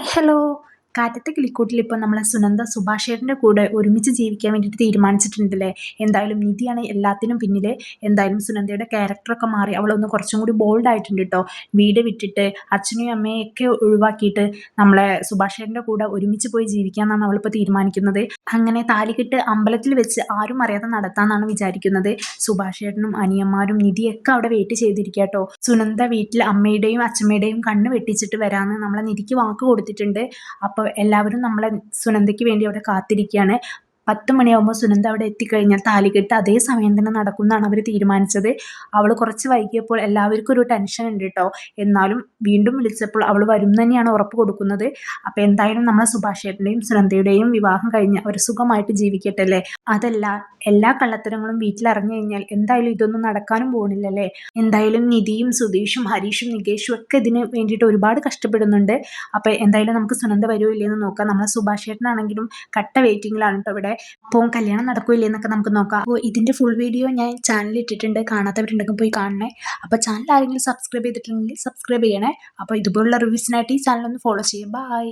Hello. കാറ്റത്തെ കിളിക്കൂട്ടിൽ ഇപ്പോൾ നമ്മളെ സുനന്ദ സുഭാഷേട്ടൻ്റെ കൂടെ ഒരുമിച്ച് ജീവിക്കാൻ വേണ്ടിയിട്ട് തീരുമാനിച്ചിട്ടുണ്ടല്ലേ. എന്തായാലും നിധിയാണ് എല്ലാത്തിനും പിന്നിൽ. എന്തായാലും സുനന്ദയുടെ ക്യാരക്ടറൊക്കെ മാറി അവളൊന്ന് കുറച്ചും കൂടി ബോൾഡ് ആയിട്ടുണ്ട് കേട്ടോ. വീട് വിട്ടിട്ട് അച്ഛനെയും അമ്മയും ഒക്കെ ഒഴിവാക്കിയിട്ട് നമ്മളെ സുഭാഷേട്ടൻ്റെ കൂടെ ഒരുമിച്ച് പോയി ജീവിക്കാമെന്നാണ് അവളിപ്പോൾ തീരുമാനിക്കുന്നത്. അങ്ങനെ താലികെട്ട് അമ്പലത്തിൽ വെച്ച് ആരും അറിയാതെ നടത്താമെന്നാണ് വിചാരിക്കുന്നത്. സുഭാഷേട്ടനും അനിയന്മാരും നിധിയൊക്കെ അവിടെ വെയിറ്റ് ചെയ്തിരിക്കുക കേട്ടോ. സുനന്ദ വീട്ടിൽ അമ്മയുടെയും അച്ഛമ്മയുടെയും കണ്ണ് വെട്ടിച്ചിട്ട് വരാമെന്ന് നമ്മളെ നിധിക്ക് വാക്ക് കൊടുത്തിട്ടുണ്ട്. അപ്പോൾ എല്ലാവരും നമ്മളെ സുനന്ദയ്ക്ക് വേണ്ടി അവിടെ കാത്തിരിക്കുകയാണ്. 10 മണിയാകുമ്പോൾ സുനന്ദ അവിടെ എത്തിക്കഴിഞ്ഞാൽ താലികെട്ട് അതേ സമയം തന്നെ നടക്കുമെന്നാണ് അവർ തീരുമാനിച്ചത്. അവൾ കുറച്ച് വൈകിയപ്പോൾ എല്ലാവർക്കും ഒരു ടെൻഷൻ ഉണ്ട് കേട്ടോ. എന്നാലും വീണ്ടും വിളിച്ചപ്പോൾ അവൾ വരും തന്നെയാണ് ഉറപ്പ് കൊടുക്കുന്നത്. അപ്പോൾ എന്തായാലും നമ്മളെ സുഭാഷേട്ടൻ്റെയും സുനന്ദയുടെയും വിവാഹം കഴിഞ്ഞ് അവർ സുഖമായിട്ട് ജീവിക്കട്ടെ അല്ലേ. അതല്ല, എല്ലാ കള്ളത്തരങ്ങളും വീട്ടിലറിഞ്ഞു കഴിഞ്ഞാൽ എന്തായാലും ഇതൊന്നും നടക്കാനും പോകുന്നില്ലല്ലേ. എന്തായാലും നിധിയും സുധീഷും ഹരീഷും നികേഷും ഒക്കെ ഇതിന് വേണ്ടിയിട്ട് ഒരുപാട് കഷ്ടപ്പെടുന്നുണ്ട്. അപ്പോൾ എന്തായാലും നമുക്ക് സുനന്ദ വരുമോ ഇല്ലയെന്ന് നോക്കാം. നമ്മളെ സുഭാഷേട്ടനാണെങ്കിലും കട്ട വെയിറ്റിങ്ങിലാണ് കേട്ടോ ഇവിടെ. അപ്പോൾ കല്യാണം നടക്കുമോ ഇല്ലയെന്നൊക്കെ നമുക്ക് നോക്കാം. അപ്പോൾ ഇതിൻ്റെ ഫുൾ വീഡിയോ ഞാൻ ചാനലിൽ ഇട്ടിട്ടുണ്ട്, കാണാത്തവരുണ്ടെങ്കിൽ പോയി കാണണേ. അപ്പോൾ ചാനൽ ആരെങ്കിലും സബ്സ്ക്രൈബ് ചെയ്തിട്ടുണ്ടെങ്കിൽ സബ്സ്ക്രൈബ് ചെയ്യണേ. അപ്പോൾ ഇതുപോലുള്ള റിവ്യൂസിനായിട്ട് ഈ ചാനൽ ഒന്ന് ഫോളോ ചെയ്യാം. ബൈ.